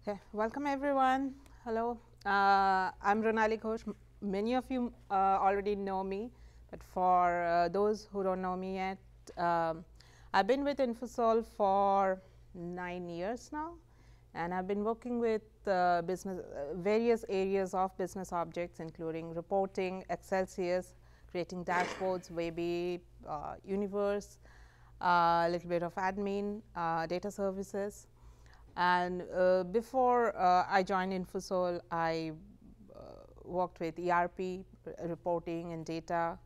Okay, welcome everyone. Hello, I'm Ronali Ghosh. Many of you already know me, but for those who don't know me yet, I've been with Infosol for 9 years now, and I've been working with various areas of business objects, including reporting, Excel CS, creating dashboards, WebI, Universe, a little bit of admin, data services. And before I joined Infosol, I worked with ERP, reporting and data,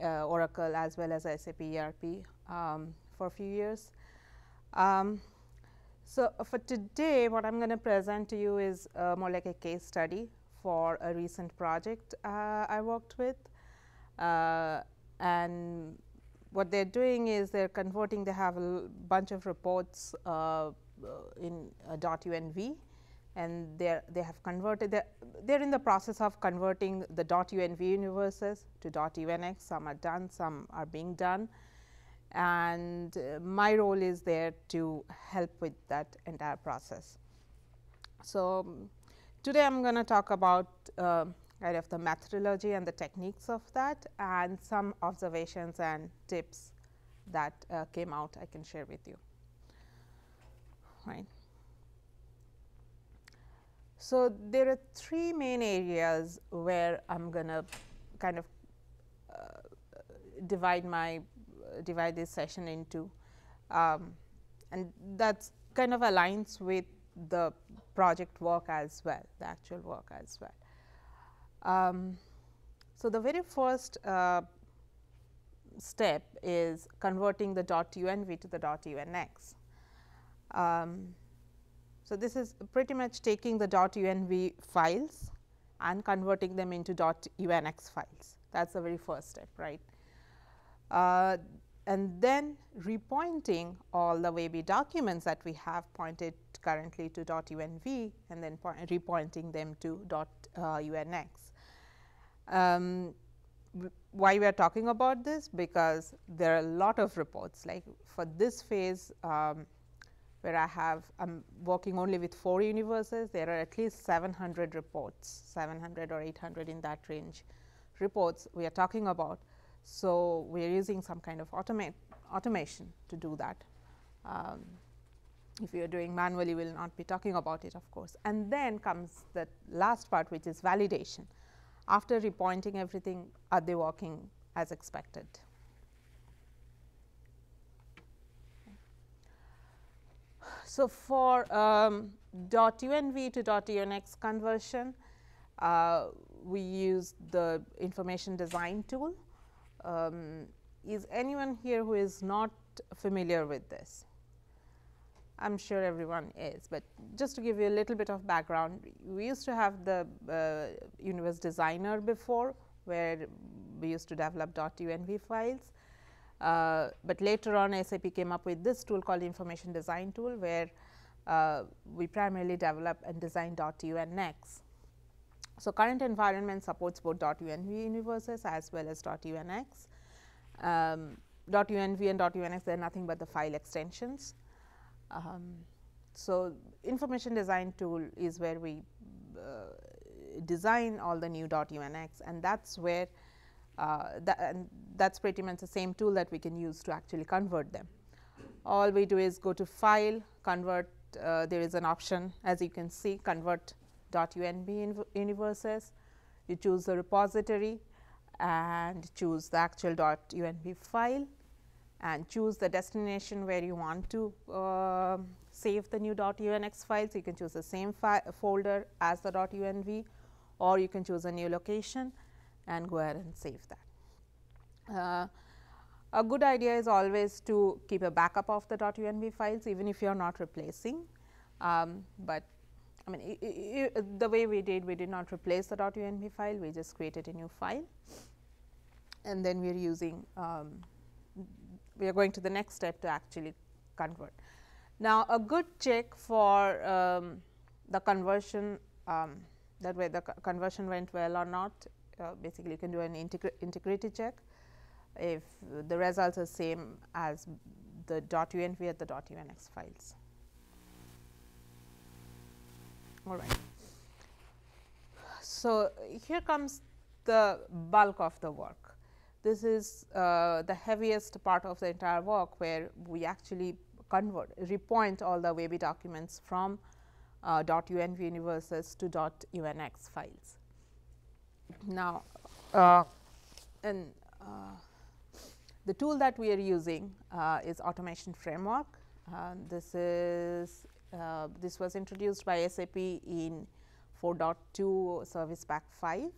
Oracle as well as SAP ERP for a few years. So, for today what I am going to present to you is more like a case study for a recent project I worked with. And what they are doing is they are converting, they have a bunch of reports in .UNV, and they have converted, they are in the process of converting the .UNV universes to .UNX. Some are done, some are being done, and my role is there to help with that entire process. So, today I am going to talk about kind of the methodology and the techniques of that, and some observations and tips that came out I can share with you. Right. So, there are three main areas where I am going to kind of divide this session into, and that's kind of aligns with the project work as well, the actual work as well. So, the very first step is converting the .UNV to the .UNX. So, this is pretty much taking the .UNV files and converting them into .UNX files. That is the very first step, right. And then repointing all the WebI documents that we have pointed currently to .UNV, and then repointing them to .UNX. Why we are talking about this? Because there are a lot of reports, like for this phase where I'm working only with 4 universes, there are at least 700 reports, 700 or 800 in that range reports we are talking about. So, we are using some kind of automation to do that. If you are doing manually, we will not be talking about it, of course. And then comes the last part, which is validation. After repointing everything, are they working as expected? So, for .UNV to .UNX conversion, we use the information design tool. Is anyone here who is not familiar with this? I am sure everyone is, but just to give you a little bit of background, we used to have the Universe Designer before, where we used to develop .UNV files. But later on SAP came up with this tool called information design tool, where we primarily develop and design .UNX. So, current environment supports both .UNV universes as well as .UNX. .UNV and .UNX, they are nothing but the file extensions. So, information design tool is where we design all the new .UNX, and that's where that's pretty much the same tool that we can use to actually convert them. All we do is go to file, convert, there is an option, as you can see, convert .UNV universes. You choose the repository and choose the actual .UNV file, and choose the destination where you want to save the new .UNX files. You can choose the same folder as the .UNV, or you can choose a new location and go ahead and save that. A good idea is always to keep a backup of the .UNV files, even if you are not replacing. But I mean, the way we did not replace the .UNV file, we just created a new file, and then we are using we are going to the next step to actually convert. Now, a good check for the conversion, that way the conversion went well or not, basically you can do an integrity check. If the results are same as the .UNV at the .UNX files. All right. So, here comes the bulk of the work. This is the heaviest part of the entire work, where we actually repoint all the WebI documents from .unv universes to .unx files. Now, and the tool that we are using is Automation Framework. This was introduced by SAP in 4.2 Service Pack 5.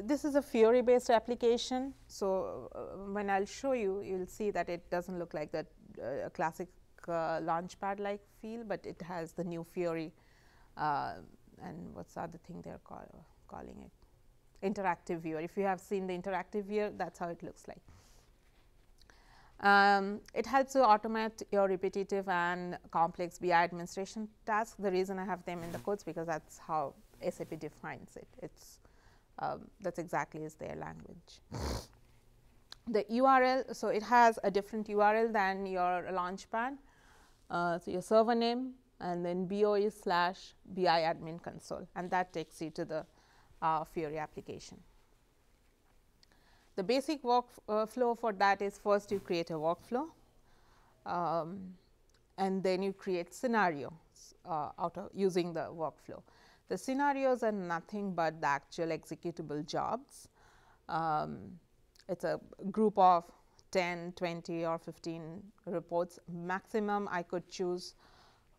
This is a Fiori based application. So, when I will show you, you will see that it does not look like that classic Launchpad like feel, but it has the new Fiori and what is the other thing they are calling it, interactive viewer. If you have seen the interactive viewer, that is how it looks like. It helps you automate your repetitive and complex BI administration tasks. The reason I have them in the quotes, because that is how SAP defines it. It's that's exactly is their language. The URL, so it has a different URL than your Launchpad. So your server name, and then BOE/BI admin console, and that takes you to the Fiori application. The basic workflow for that is, first you create a workflow, and then you create scenarios out of using the workflow. The scenarios are nothing but the actual executable jobs. It's a group of 10, 20 or 15 reports. Maximum I could choose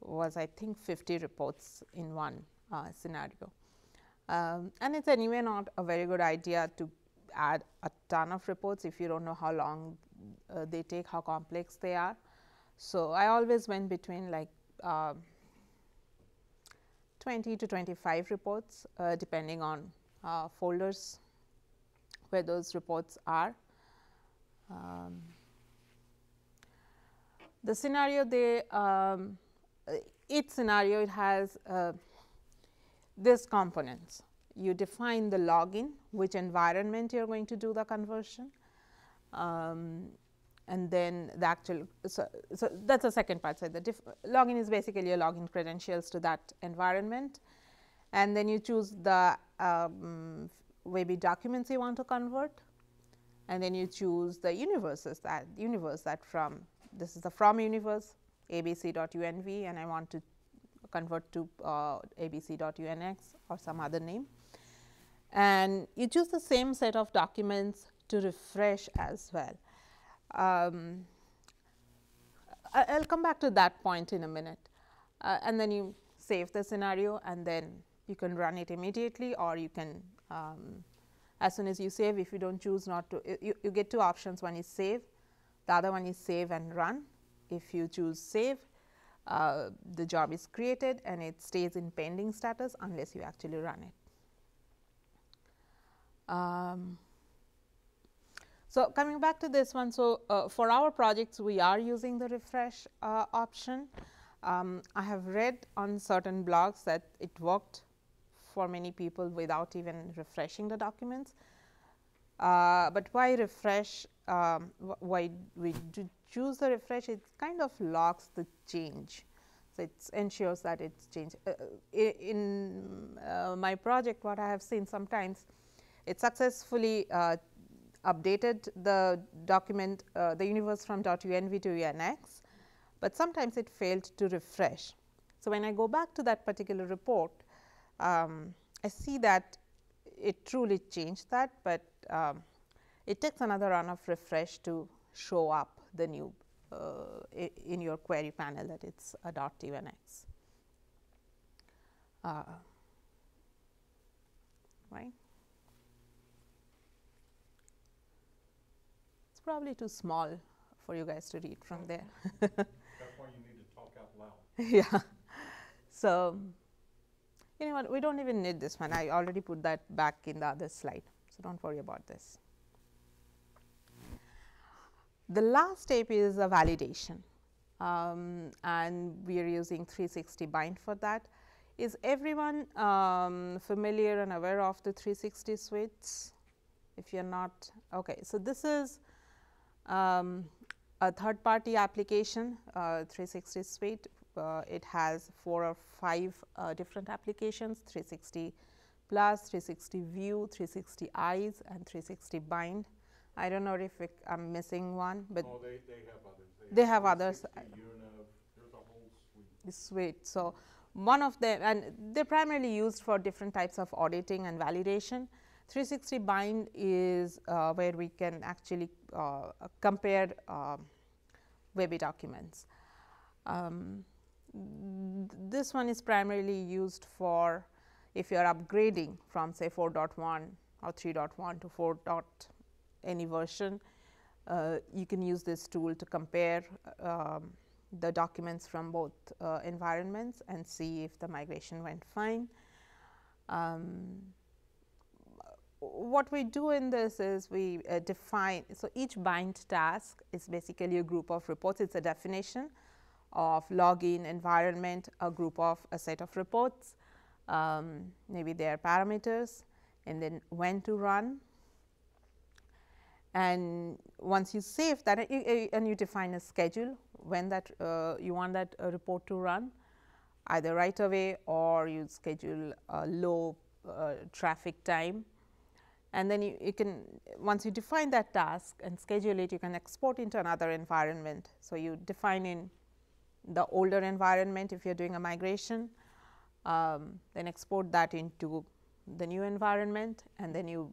was, I think, 50 reports in one scenario. And it's anyway not a very good idea to add a ton of reports if you don't know how long they take, how complex they are. So, I always went between like 20 to 25 reports depending on folders where those reports are. The scenario, each scenario, it has these components. You define the login, which environment you are going to do the conversion, and then the actual. So that is the second part. So, the login is basically your login credentials to that environment, and then you choose the WebI documents you want to convert, and then you choose the universes, that from, this is the from universe abc.unv, and I want to convert to abc.unx or some other name, and you choose the same set of documents to refresh as well. I will come back to that point in a minute, and then you save the scenario, and then you can run it immediately, or you can as soon as you save, if you do not choose not to, you get two options. One is save, the other one is save and run. If you choose save, the job is created and it stays in pending status unless you actually run it. So, coming back to this one, so for our projects we are using the refresh option. I have read on certain blogs that it worked for many people without even refreshing the documents, but why refresh, why we do choose the refresh? It kind of locks the change. So, it ensures that it's changed. In my project, what I have seen sometimes, it successfully updated the document, the universe from .unv to UNX, but sometimes it failed to refresh. So, when I go back to that particular report, I see that it truly changed that, but it takes another run of refresh to show up the new in your query panel that it is a .unx. Right. It's probably too small for you guys to read from there. That's why you need to talk out loud. Yeah. So, you know what, we do not even need this one. I already put that back in the other slide. So, do not worry about this. The last step is a validation, and we are using 360 bind for that. Is everyone familiar and aware of the 360 suites? If you are not, okay. So, this is a third party application, 360 suite, it has 4 or 5 different applications: 360 plus, 360 view, 360 eyes, and 360 bind. I don't know if I'm missing one, but Oh, they have others. they have others. 360, UNV, there's a whole suite. Sweet. So one of them, and they're primarily used for different types of auditing and validation. 360 bind is where we can actually compare WebI documents. This one is primarily used for if you are upgrading from say 4.1 or 3.1 to 4. Any version. You can use this tool to compare the documents from both environments and see if the migration went fine. What we do in this is we define, so each bind task is basically a group of reports. It's a definition of login environment, a group of a set of reports, maybe their parameters, and then when to run. And once you save that and you define a schedule when that you want that report to run, either right away or you schedule a low traffic time. And then you can, once you define that task and schedule it, you can export into another environment. So, you define in the older environment if you are doing a migration, then export that into the new environment, and then you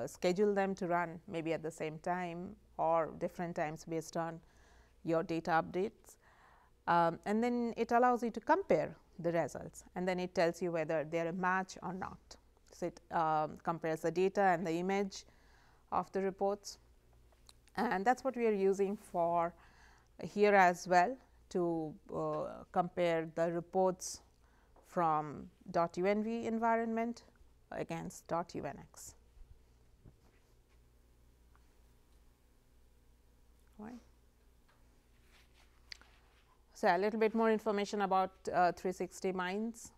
schedule them to run maybe at the same time or different times based on your data updates. And then it allows you to compare the results, and then it tells you whether they are a match or not. So, it compares the data and the image of the reports, and that is what we are using for here as well, to compare the reports from .UNV environment against .UNX. Right. So, a little bit more information about 360 binds,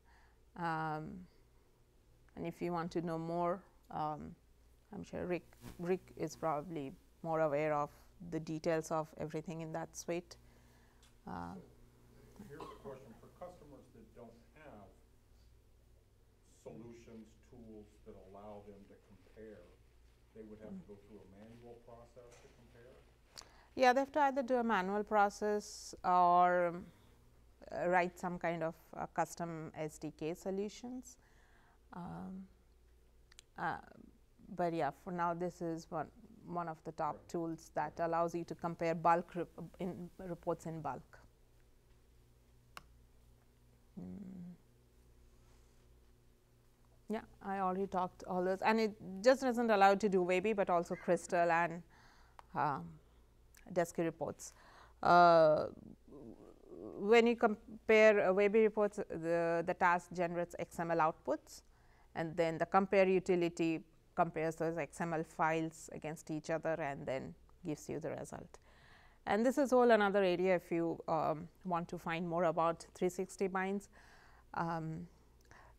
and if you want to know more, I'm sure Rick is probably more aware of the details of everything in that suite. Here's a question for customers that don't have solutions, tools that allow them to compare. They would have to go through a manual process to compare? Yeah, they have to either do a manual process or write some kind of custom SDK solutions. But yeah, for now this is one of the top tools that allows you to compare bulk reports in bulk. Yeah, I already talked all those, and it just doesn't allow you to do WebI, but also Crystal and Desky reports. When you compare WebI reports, the task generates XML outputs, and then the compare utility compares those XML files against each other and then gives you the result. And this is all another area if you want to find more about 360 binds.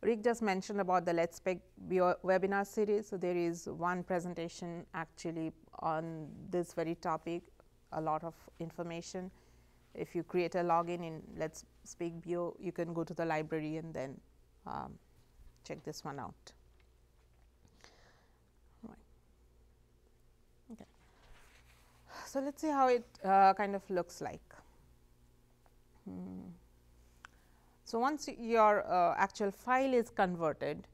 Rick just mentioned about the Let's Spec webinar series. So, there is one presentation actually on this very topic, a lot of information. If you create a login in Let's Speak Bio, you can go to the library and then check this one out. Right. Okay. So, let us see how it kind of looks like. So, once your actual file is converted,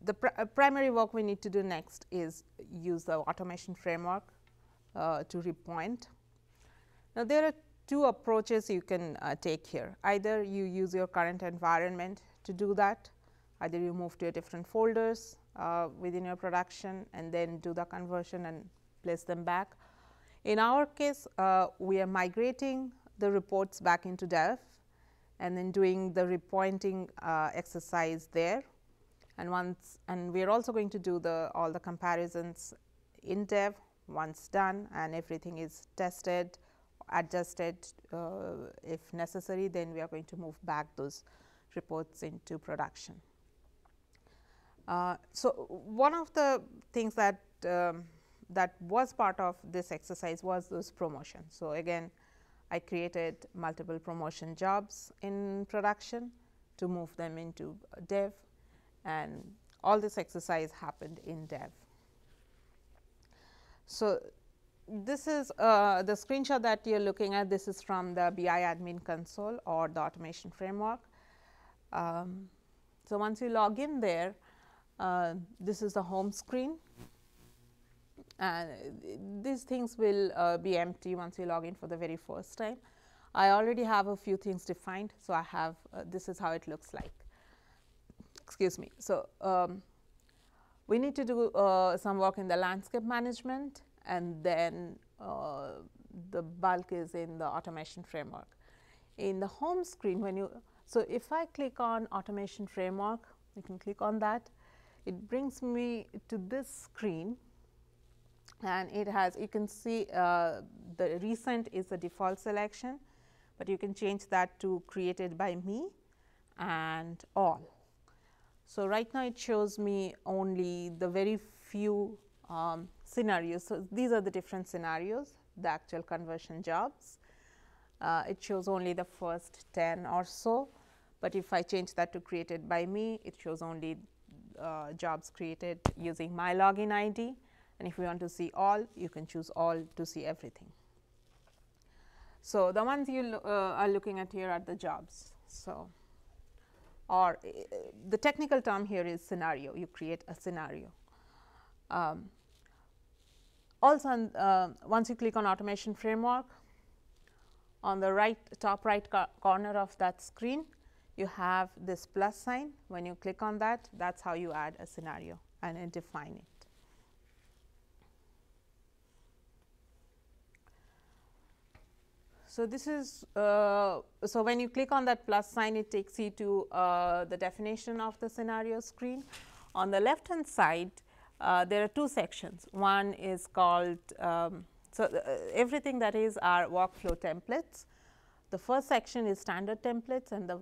the primary work we need to do next is use the automation framework to repoint. Now, there are two approaches you can take here. Either you use your current environment to do that, either you move to a different folders within your production and then do the conversion and place them back. In our case, we are migrating the reports back into Dev and then doing the repointing exercise there. And we are also going to do all the comparisons in Dev. Once done and everything is tested, adjusted if necessary, then we are going to move back those reports into production. So, one of the things that that was part of this exercise was those promotions. So, again I created multiple promotion jobs in production to move them into dev, and all this exercise happened in dev. So, this is the screenshot that you are looking at. This is from the BI admin console or the automation framework. So, once you log in there, this is the home screen, and these things will be empty once you log in for the very first time. I already have a few things defined. So, I have this is how it looks like. Excuse me. So, we need to do some work in the landscape management, and then the bulk is in the automation framework. In the home screen, when you if I click on automation framework, you can click on that. It brings me to this screen, and it has, you can see the recent is the default selection, but you can change that to created by me and all. So, right now it shows me only the very few scenarios. So, these are the different scenarios, the actual conversion jobs. It shows only the first 10 or so, but if I change that to created by me, it shows only jobs created using my login ID, and if you want to see all, you can choose all to see everything. So, the ones you are looking at here are the jobs. So, or the technical term here is scenario. You create a scenario. Also, once you click on automation framework, on the top right corner of that screen, you have this plus sign. When you click on that, that is how you add a scenario and define it. So, this is so when you click on that plus sign, it takes you to the definition of the scenario screen. On the left hand side, there are two sections. One is called everything that is our workflow templates. The first section is standard templates, and the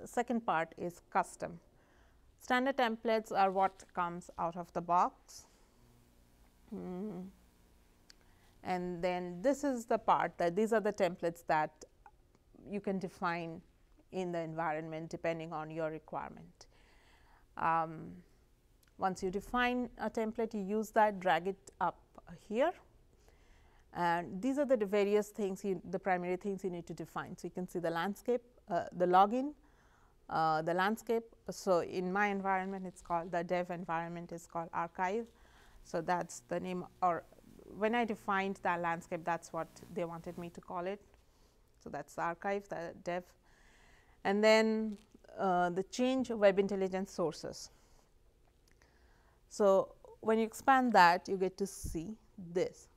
second part is custom. Standard templates are what comes out of the box. And then this is the part that these are the templates that you can define in the environment depending on your requirement. Once you define a template, you use that, drag it up here, and these are the various things, the primary things you need to define. So, you can see the landscape, the login, the landscape. So, in my environment, it is called the dev environment is called archive. So, that is the name, or when I defined that landscape, that is what they wanted me to call it. So, that is the archive, the dev, and then the change web intelligence sources. So, when you expand that, you get to see this.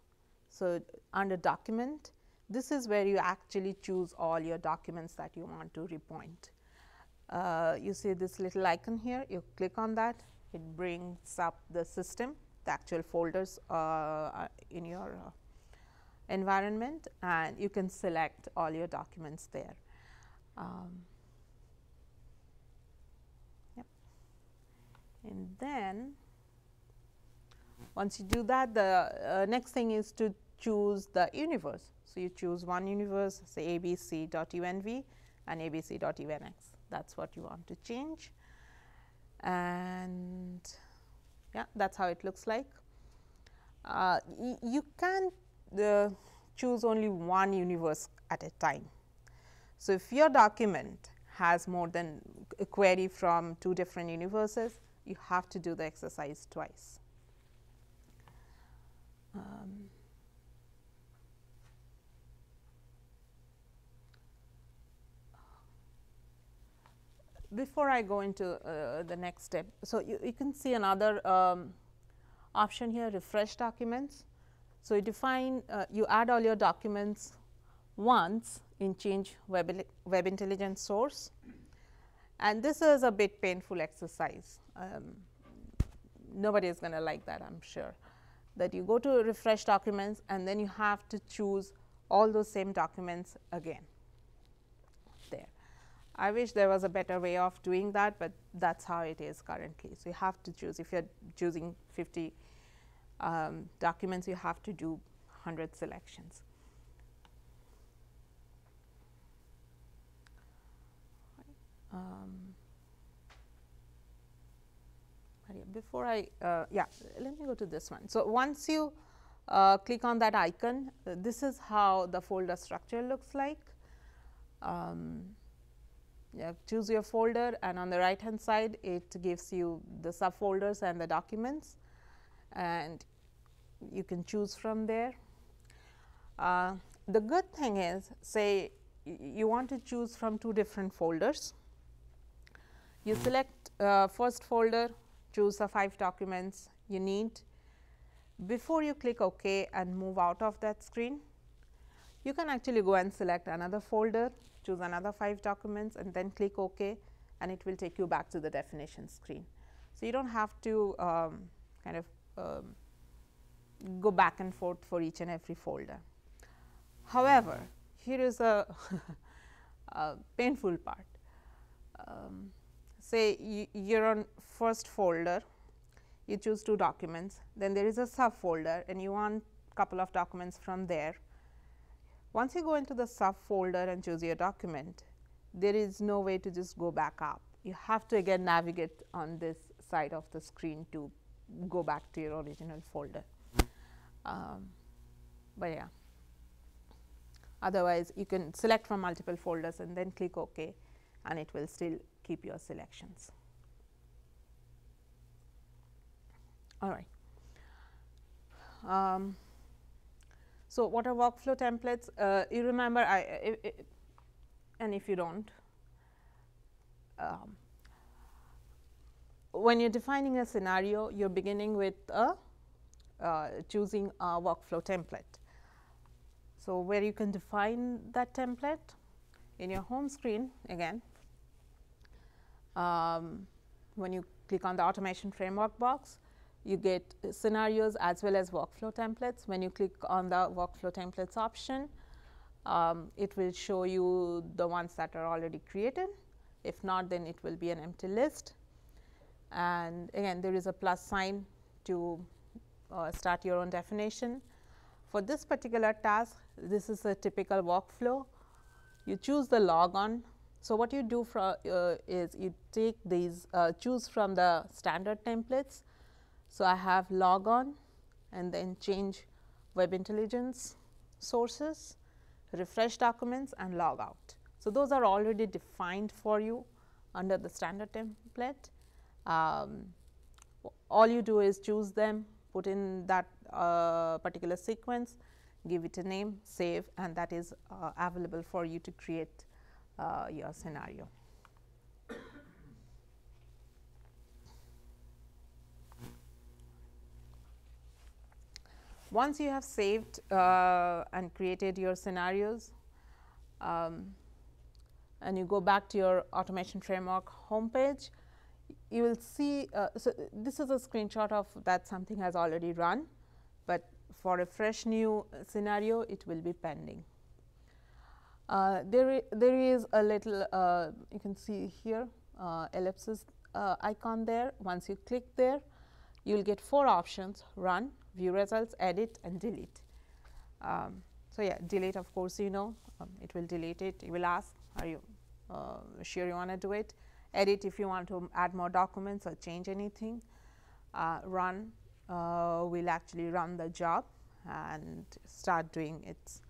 So, under document, this is where you actually choose all your documents that you want to repoint. You see this little icon here, you click on that, it brings up the system, the actual folders in your environment, and you can select all your documents there. And then once you do that, the next thing is to choose the universe. So, you choose one universe, say abc.unv and abc.unx. That is what you want to change, and yeah, that is how it looks like. You can choose only one universe at a time. So, if your document has more than a query from 2 different universes, you have to do the exercise twice. Before I go into the next step, so you can see another option here, refresh documents. So, you define, you add all your documents once in change web intelligence source, and this is a bit painful exercise. Nobody is going to like that, I am sure, that you go to refresh documents and then you have to choose all those same documents again there. I wish there was a better way of doing that, but that is how it is currently. So, you have to choose, if you are choosing 50 documents, you have to do 100 selections. Before I, let me go to this one. So, once you click on that icon, this is how the folder structure looks like. Choose your folder, and on the right hand side it gives you the subfolders and the documents, and you can choose from there. The good thing is, say you want to choose from 2 different folders. You select first folder, choose the 5 documents you need. Before you click OK and move out of that screen, you can actually go and select another folder, choose another 5 documents, and then click OK, and it will take you back to the definition screen. So, you do not have to kind of go back and forth for each and every folder. However, here is a, a painful part. Say you are on first folder, you choose 2 documents, then there is a subfolder and you want couple of documents from there. Once you go into the subfolder and choose your document, there is no way to just go back up. You have to again navigate on this side of the screen to go back to your original folder. But yeah, otherwise you can select from multiple folders and then click OK, and it will still keep your selections. All right. So, what are workflow templates? You remember, and if you don't, when you are defining a scenario, you are beginning with choosing a workflow template. So, where you can define that template in your home screen again, when you click on the automation framework box, you get scenarios as well as workflow templates. When you click on the workflow templates option, it will show you the ones that are already created. If not, then it will be an empty list. And again, there is a plus sign to start your own definition. For this particular task, this is a typical workflow. You choose the logon. So, what you do is you take these, choose from the standard templates. So, I have log on and then change web intelligence sources, refresh documents, and log out. So, those are already defined for you under the standard template. All you do is choose them, put in that particular sequence, give it a name, save, and that is available for you to create your scenario. Once you have saved and created your scenarios, and you go back to your automation framework homepage, you will see, so this is a screenshot of that something has already run, but for a fresh new scenario, it will be pending. There is a little, you can see here, ellipsis icon there. Once you click there, you will get 4 options: run, view results, edit, and delete. So, yeah, delete, of course, you know, it will delete it. It will ask, are you sure you want to do it? Edit, if you want to add more documents or change anything. Run will actually run the job and start doing its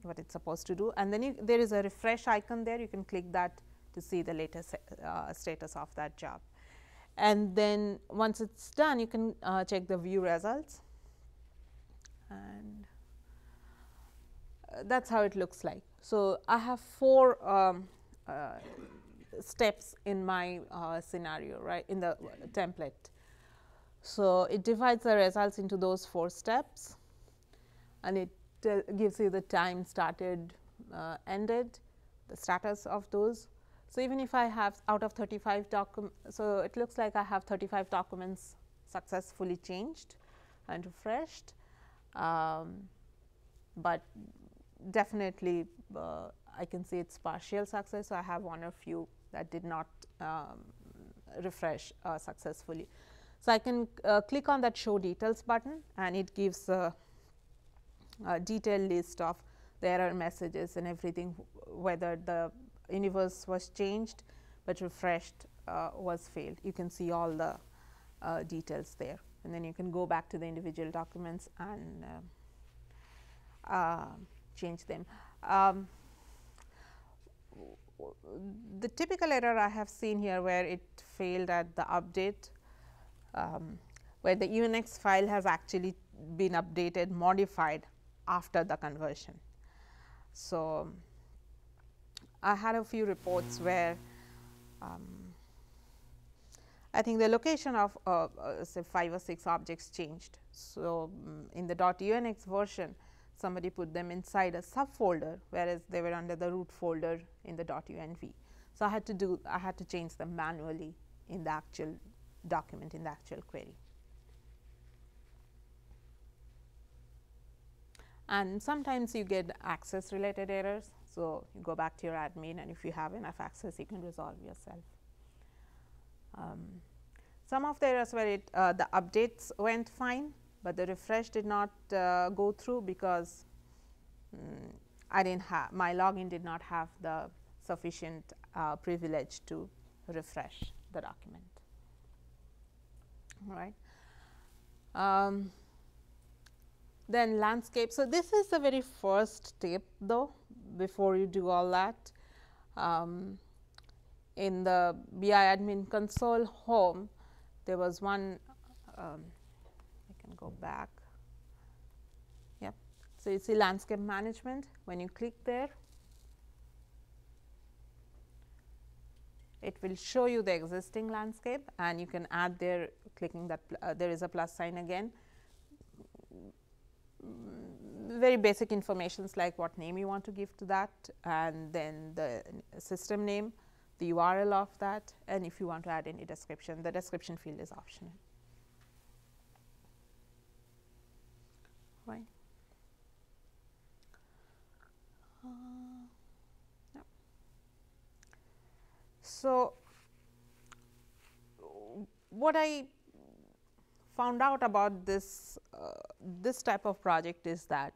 what it's supposed to do. And then there is a refresh icon there. You can click that to see the latest status of that job. And then once it's done, you can check the view results, and that's how it looks like. So, I have 4 steps in my scenario, right, in the template. So, it divides the results into those 4 steps, and it gives you the time started, ended, the status of those. So, even if I have out of 35 documents, so it looks like I have 35 documents successfully changed and refreshed, but definitely I can see it's partial success. So, I have 1 or few that did not refresh successfully. So, I can click on that show details button, and it gives a detailed list of the error messages and everything, whether the universe was changed, but refreshed was failed. You can see all the details there, and then you can go back to the individual documents and change them. The typical error I have seen here, where it failed at the update, where the UNX file has actually been updated, modified after the conversion. So, I had a few reports where I think the location of say 5 or 6 objects changed. So, in the .unx version, somebody put them inside a subfolder, whereas they were under the root folder in the .unv. So, I had to change them manually in the actual document, in the actual query. And sometimes you get access related errors. So, you go back to your admin, and if you have enough access, you can resolve yourself. Some of the errors where the updates went fine, but the refresh did not go through because I didn't have, my login did not have the sufficient privilege to refresh the document. All right. Then landscape. So, this is the very first step though, before you do all that. In the BI admin console home, there was one, I can go back. Yep. So, you see landscape management. When you click there, it will show you the existing landscape, and you can add there, clicking that there is a plus sign again. Very basic informations like what name you want to give to that, and then the system name, the URL of that, and if you want to add any description, the description field is optional. Right. Yeah. So, what I found out about this this type of project is that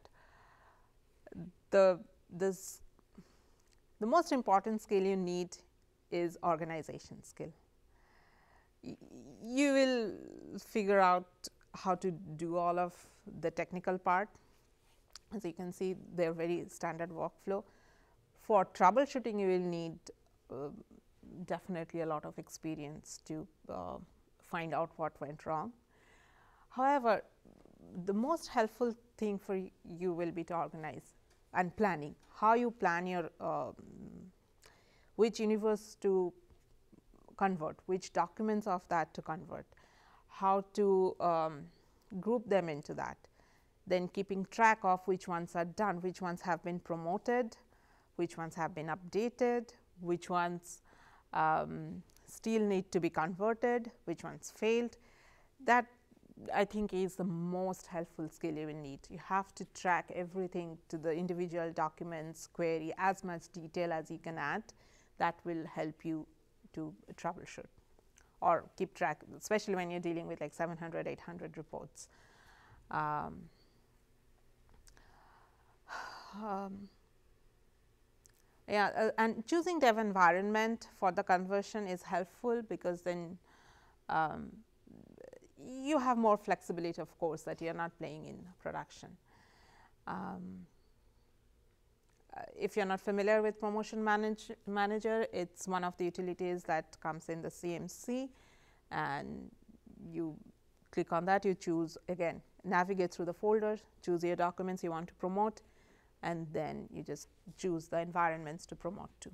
the most important skill you need is organization skill. You will figure out how to do all of the technical part. As you can see, they are very standard workflow. For troubleshooting, you will need definitely a lot of experience to find out what went wrong. However, the most helpful thing for you will be to organize and planning. How you plan your which universe to convert, which documents of that to convert, how to group them into that, then keeping track of which ones are done, which ones have been promoted, which ones have been updated, which ones still need to be converted, which ones failed. That I think is the most helpful skill you will need. You have to track everything to the individual documents, query as much detail as you can add. That will help you to troubleshoot or keep track, especially when you are dealing with like 700, 800 reports. And choosing dev environment for the conversion is helpful, because then you have more flexibility, of course, that you are not playing in production. If you are not familiar with Promotion Manager, it is one of the utilities that comes in the CMC, and you click on that, you choose again, navigate through the folders, choose your documents you want to promote, and then you just choose the environments to promote to.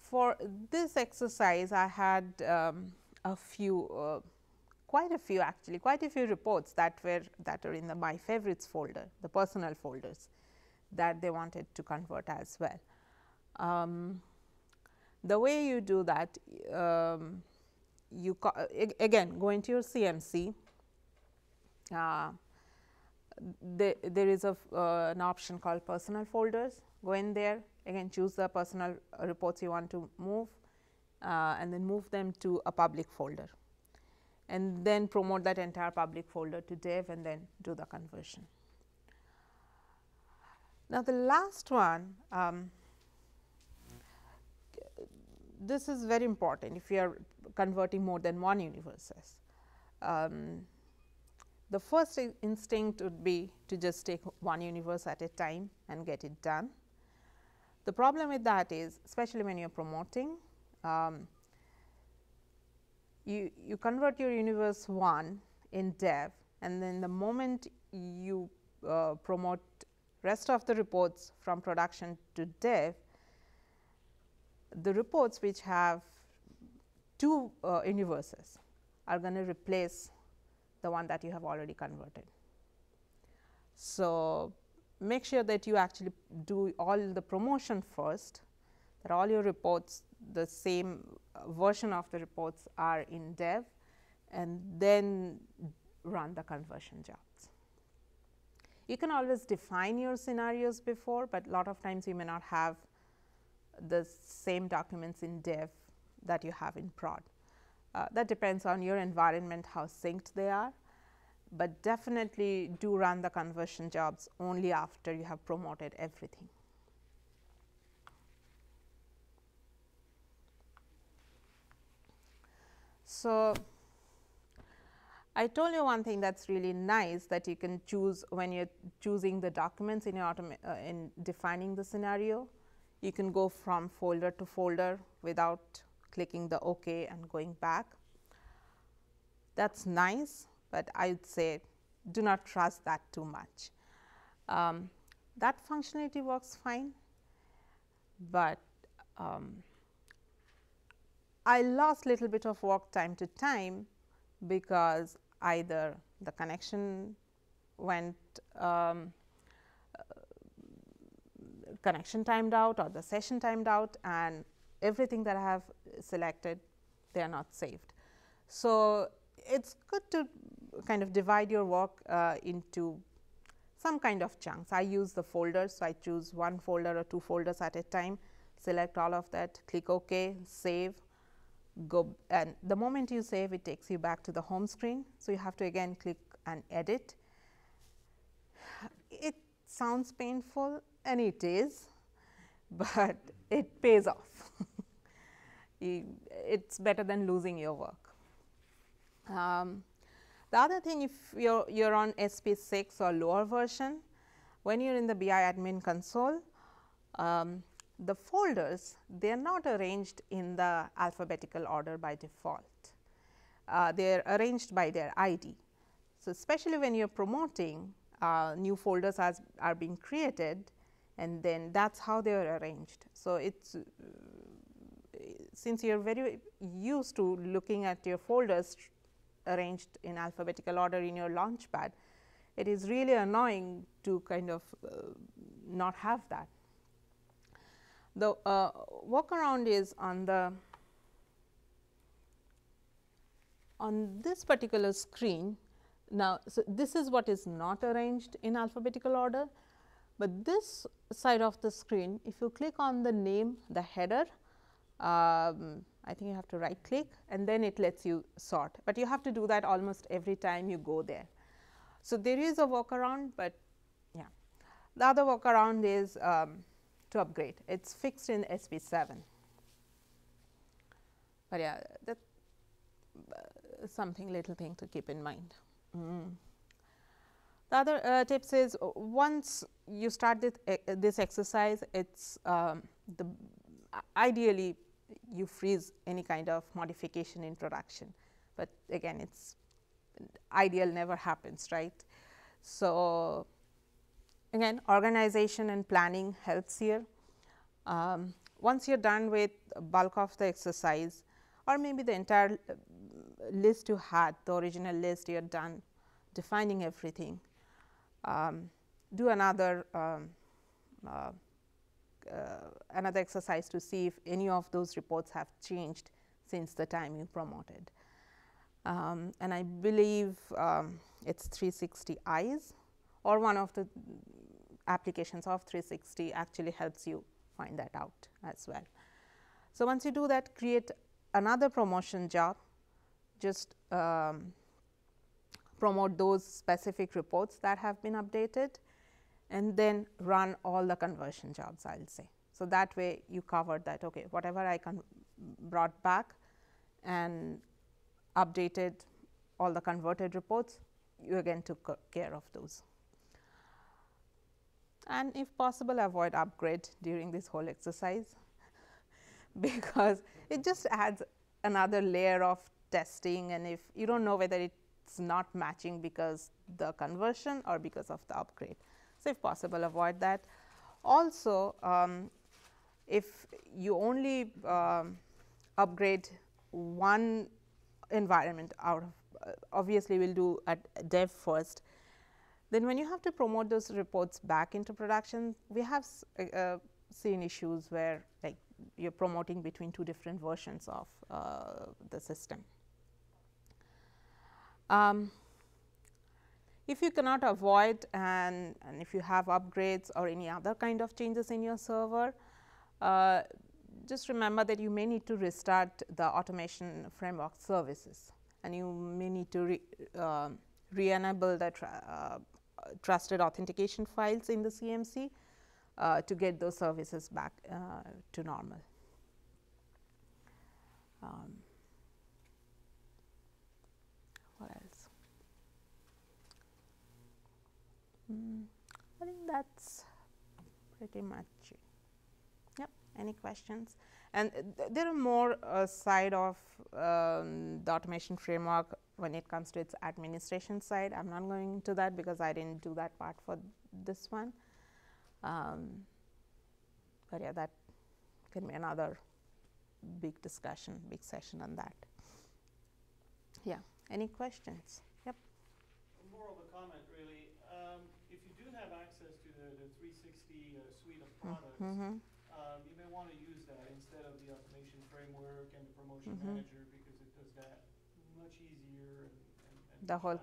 For this exercise, I had a few, quite a few reports that are in the My Favorites folder, the personal folders, that they wanted to convert as well. The way you do that, you again go into your CMC. There is an option called personal folders. Go in there, again choose the personal reports you want to move, and then move them to a public folder, and then promote that entire public folder to dev and then do the conversion. Now, the last one, this is very important if you are converting more than one universes. The first instinct would be to just take one universe at a time and get it done. The problem with that is, especially when you are promoting, you convert your universe 1 in dev, and then the moment you promote rest of the reports from production to dev, the reports which have 2 universes are going to replace the one that you have already converted. So, make sure that you actually do all the promotion first, that all your reports, the same version of the reports are in dev, and then run the conversion jobs. You can always define your scenarios before, but a lot of times you may not have the same documents in dev that you have in prod. That depends on your environment, how synced they are, but definitely do run the conversion jobs only after you have promoted everything. So, I told you one thing that's really nice, that you can choose when you're choosing the documents in your in defining the scenario. You can go from folder to folder without clicking the OK and going back. That's nice, but I would say do not trust that too much. That functionality works fine, but I lost little bit of work time to time, because either the connection went connection timed out, or the session timed out, and everything that I have selected, they are not saved. So, it's good to kind of divide your work into some kind of chunks. I use the folders, so I choose 1 folder or 2 folders at a time, select all of that, click OK, save, go, and the moment you save, it takes you back to the home screen. So, you have to again click and edit. It sounds painful, and it is, but it pays off. It's better than losing your work. The other thing, if you're on SP6 or lower version, when you're in the BI admin console, the folders, they are not arranged in the alphabetical order by default. They are arranged by their ID. So, especially when you're promoting, new folders are being created, and then that's how they are arranged. So, it's since you're very used to looking at your folders arranged in alphabetical order in your launchpad, it is really annoying to kind of not have that. The workaround is on this particular screen. Now, so this is what is not arranged in alphabetical order, but this side of the screen, if you click on the name, the header, I think you have to right click, and then it lets you sort, but you have to do that almost every time you go there. So, there is a workaround, but yeah, the other workaround is to upgrade. It's fixed in SP7, but yeah, that's something, little thing to keep in mind. The other tips is, once you start this exercise, it's ideally you freeze any kind of modification in production, but again, it's ideal never happens, right. So, again, organization and planning helps here. Once you're done with bulk of the exercise, or maybe the entire list you had, the original list, you're done defining everything, do another exercise to see if any of those reports have changed since the time you promoted. And I believe it's 360 eyes, or one of the applications of 360 actually helps you find that out as well. So, once you do that, create another promotion job, just promote those specific reports that have been updated, and then run all the conversion jobs, I will say. So, that way you covered that, okay, whatever I brought back and updated all the converted reports, you again took care of those. And if possible, avoid upgrade during this whole exercise, because it just adds another layer of testing, and if you do not know whether it's not matching because the conversion or because of the upgrade. So, if possible, avoid that. Also, if you only upgrade one environment out of, obviously we will do at dev first, then when you have to promote those reports back into production, we have seen issues where like you are promoting between two different versions of the system. If you cannot avoid and if you have upgrades or any other kind of changes in your server, just remember that you may need to restart the automation framework services, and you may need to re-enable the trusted authentication files in the CMC to get those services back to normal. What else? I think that's pretty much it. Yep. Any questions? And there are more side of the automation framework when it comes to its administration side. I'm not going into that because I didn't do that part for this one. But yeah, that can be another big discussion, big session on that. Yeah. Any questions? Yep. More of a comment, really. If you do have access to the 360 suite of products, you may want to use that instead of the automation framework and the promotion manager, because it does that much easier and the whole